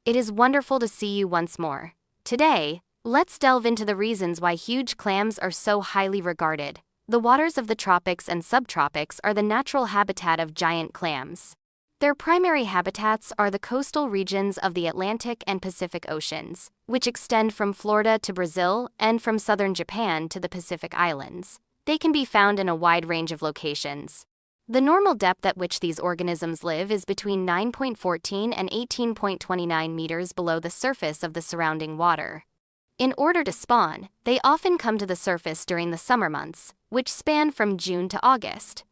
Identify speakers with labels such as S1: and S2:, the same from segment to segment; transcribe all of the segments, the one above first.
S1: It is wonderful to see you once more. Today, let's delve into the reasons why huge clams are so highly regarded. The waters of the tropics and subtropics are the natural habitat of giant clams. Their primary habitats are the coastal regions of the Atlantic and Pacific Oceans, which extend from Florida to Brazil and from southern Japan to the Pacific Islands. They can be found in a wide range of locations. The normal depth at which these organisms live is between 9.14 and 18.29 meters below the surface of the surrounding water. In order to spawn, they often come to the surface during the summer months, which span from June to August.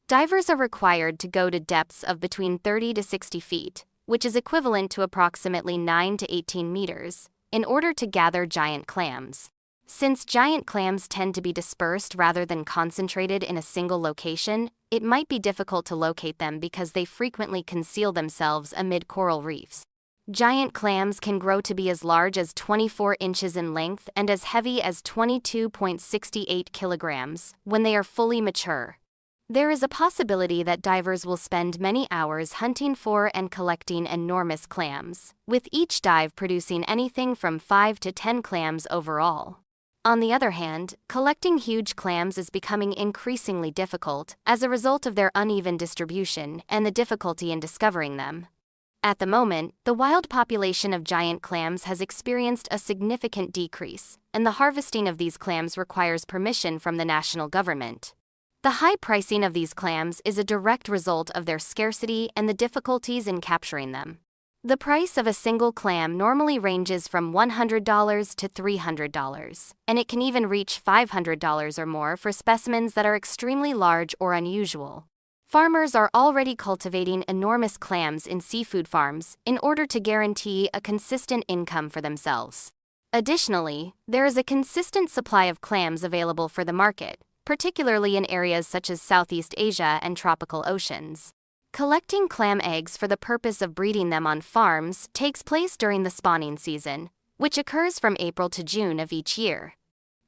S1: Divers are required to go to depths of between 30 to 60 feet, which is equivalent to approximately 9 to 18 meters, in order to gather giant clams. Since giant clams tend to be dispersed rather than concentrated in a single location, it might be difficult to locate them because they frequently conceal themselves amid coral reefs. Giant clams can grow to be as large as 24 inches in length and as heavy as 22.68 kilograms when they are fully mature. There is a possibility that divers will spend many hours hunting for and collecting enormous clams, with each dive producing anything from 5 to 10 clams overall. On the other hand, collecting huge clams is becoming increasingly difficult as a result of their uneven distribution and the difficulty in discovering them. At the moment, the wild population of giant clams has experienced a significant decrease, and the harvesting of these clams requires permission from the national government. The high pricing of these clams is a direct result of their scarcity and the difficulties in capturing them. The price of a single clam normally ranges from $100 to $300, and it can even reach $500 or more for specimens that are extremely large or unusual. Farmers are already cultivating enormous clams in seafood farms in order to guarantee a consistent income for themselves. Additionally, there is a consistent supply of clams available for the market, particularly in areas such as Southeast Asia and tropical oceans. Collecting clam eggs for the purpose of breeding them on farms takes place during the spawning season, which occurs from April to June of each year.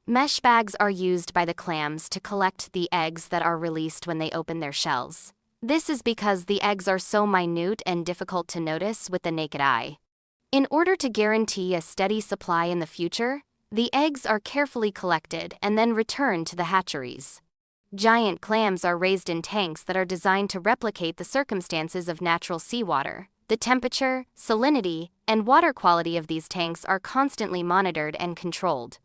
S1: Mesh bags are used by the clams to collect the eggs that are released when they open their shells. This is because the eggs are so minute and difficult to notice with the naked eye. In order to guarantee a steady supply in the future, the eggs are carefully collected and then returned to the hatcheries. Giant clams are raised in tanks that are designed to replicate the circumstances of natural seawater. The temperature, salinity, and water quality of these tanks are constantly monitored and controlled.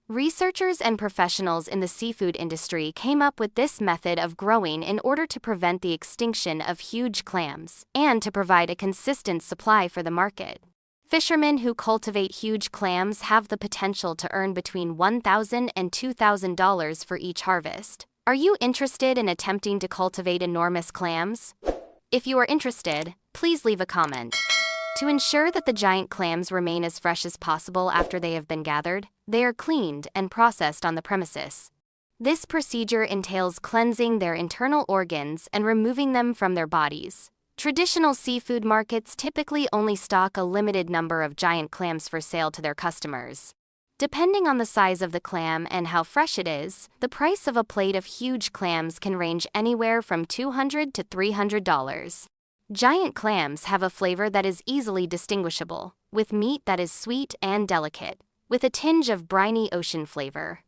S1: Researchers and professionals in the seafood industry came up with this method of growing in order to prevent the extinction of huge clams and to provide a consistent supply for the market. Fishermen who cultivate huge clams have the potential to earn between $1,000 and $2,000 for each harvest. Are you interested in attempting to cultivate enormous clams? If you are interested, please leave a comment. To ensure that the giant clams remain as fresh as possible after they have been gathered, they are cleaned and processed on the premises. This procedure entails cleansing their internal organs and removing them from their bodies. Traditional seafood markets typically only stock a limited number of giant clams for sale to their customers. Depending on the size of the clam and how fresh it is, the price of a plate of huge clams can range anywhere from $200 to $300. Giant clams have a flavor that is easily distinguishable, with meat that is sweet and delicate, with a tinge of briny ocean flavor.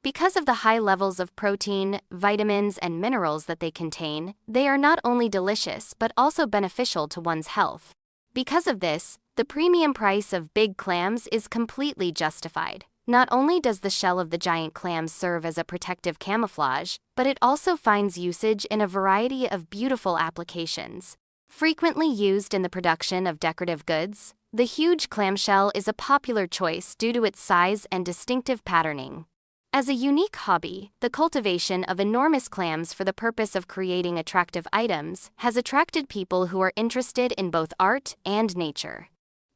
S1: Because of the high levels of protein, vitamins, and minerals that they contain, they are not only delicious but also beneficial to one's health. Because of this, the premium price of big clams is completely justified. Not only does the shell of the giant clams serve as a protective camouflage, but it also finds usage in a variety of beautiful applications. Frequently used in the production of decorative goods, the huge clamshell is a popular choice due to its size and distinctive patterning. As a unique hobby, the cultivation of enormous clams for the purpose of creating attractive items has attracted people who are interested in both art and nature.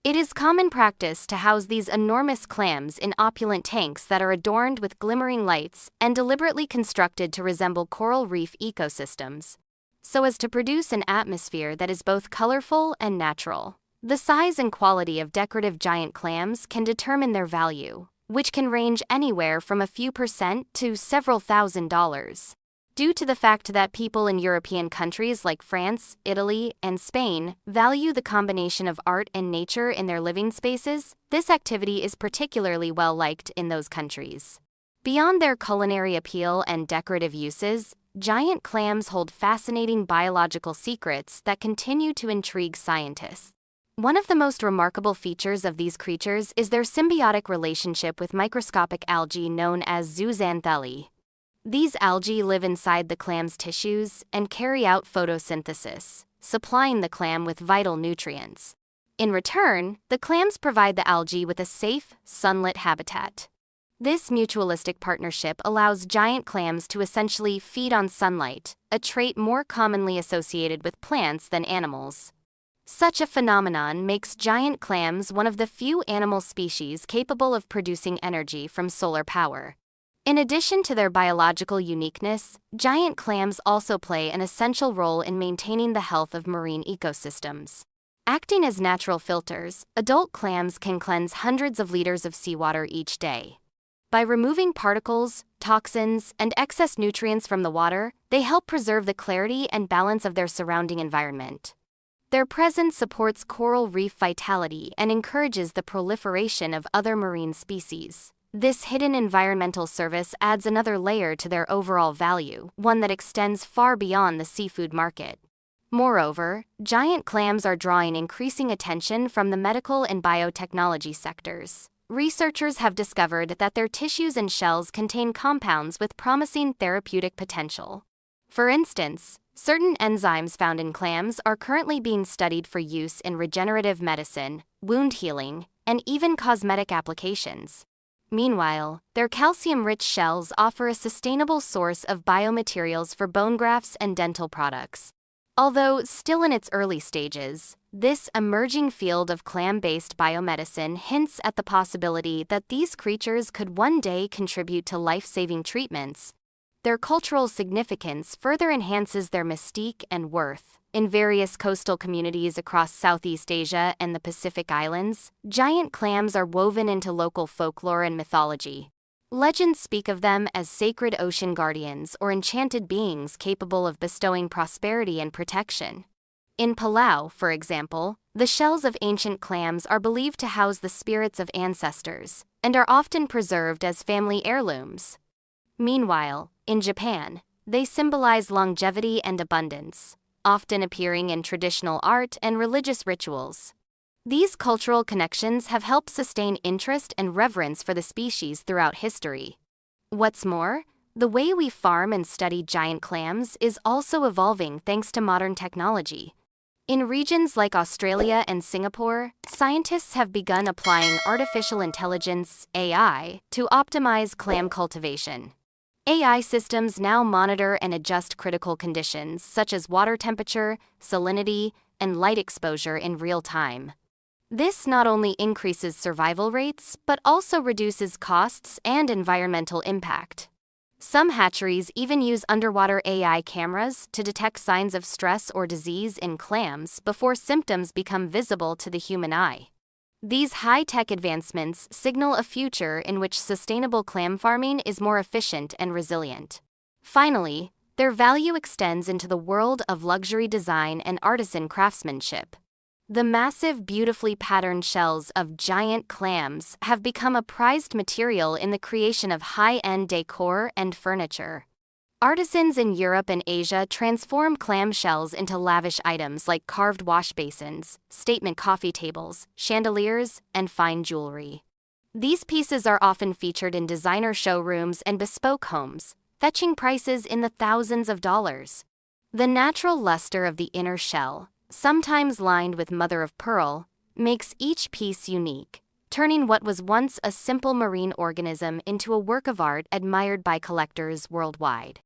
S1: It is common practice to house these enormous clams in opulent tanks that are adorned with glimmering lights and deliberately constructed to resemble coral reef ecosystems, so as to produce an atmosphere that is both colorful and natural. The size and quality of decorative giant clams can determine their value, which can range anywhere from a few % to several $1,000s. due to the fact that people in European countries like France, Italy, and Spain value the combination of art and nature in their living spaces. This activity is particularly well liked in those countries. Beyond their culinary appeal and decorative uses, giant clams hold fascinating biological secrets that continue to intrigue scientists. One of the most remarkable features of these creatures is their symbiotic relationship with microscopic algae known as zooxanthellae. These algae live inside the clam's tissues and carry out photosynthesis, supplying the clam with vital nutrients. In return, the clams provide the algae with a safe, sunlit habitat. This mutualistic partnership allows giant clams to essentially feed on sunlight, a trait more commonly associated with plants than animals. Such a phenomenon makes giant clams one of the few animal species capable of producing energy from solar power. In addition to their biological uniqueness, giant clams also play an essential role in maintaining the health of marine ecosystems. Acting as natural filters, adult clams can cleanse hundreds of liters of seawater each day. By removing particles, toxins, and excess nutrients from the water, they help preserve the clarity and balance of their surrounding environment. Their presence supports coral reef vitality and encourages the proliferation of other marine species. This hidden environmental service adds another layer to their overall value, one that extends far beyond the seafood market. Moreover, giant clams are drawing increasing attention from the medical and biotechnology sectors. Researchers have discovered that their tissues and shells contain compounds with promising therapeutic potential. For instance, certain enzymes found in clams are currently being studied for use in regenerative medicine, wound healing, and even cosmetic applications. Meanwhile, their calcium-rich shells offer a sustainable source of biomaterials for bone grafts and dental products. Although still in its early stages, this emerging field of clam-based biomedicine hints at the possibility that these creatures could one day contribute to life-saving treatments. Their cultural significance further enhances their mystique and worth. In various coastal communities across Southeast Asia and the Pacific Islands, giant clams are woven into local folklore and mythology. Legends speak of them as sacred ocean guardians or enchanted beings capable of bestowing prosperity and protection. In Palau, for example, the shells of ancient clams are believed to house the spirits of ancestors and are often preserved as family heirlooms. Meanwhile, in Japan, they symbolize longevity and abundance, often appearing in traditional art and religious rituals. These cultural connections have helped sustain interest and reverence for the species throughout history. What's more, the way we farm and study giant clams is also evolving thanks to modern technology. In regions like Australia and Singapore, scientists have begun applying artificial intelligence (AI) to optimize clam cultivation. AI systems now monitor and adjust critical conditions such as water temperature, salinity, and light exposure in real time. This not only increases survival rates, but also reduces costs and environmental impact. Some hatcheries even use underwater AI cameras to detect signs of stress or disease in clams before symptoms become visible to the human eye. These high-tech advancements signal a future in which sustainable clam farming is more efficient and resilient. Finally, their value extends into the world of luxury design and artisan craftsmanship. The massive, beautifully patterned shells of giant clams have become a prized material in the creation of high-end decor and furniture. Artisans in Europe and Asia transform clam shells into lavish items like carved wash basins, statement coffee tables, chandeliers, and fine jewelry. These pieces are often featured in designer showrooms and bespoke homes, fetching prices in the thousands of dollars. The natural luster of the inner shell, sometimes lined with mother-of-pearl, makes each piece unique, turning what was once a simple marine organism into a work of art admired by collectors worldwide.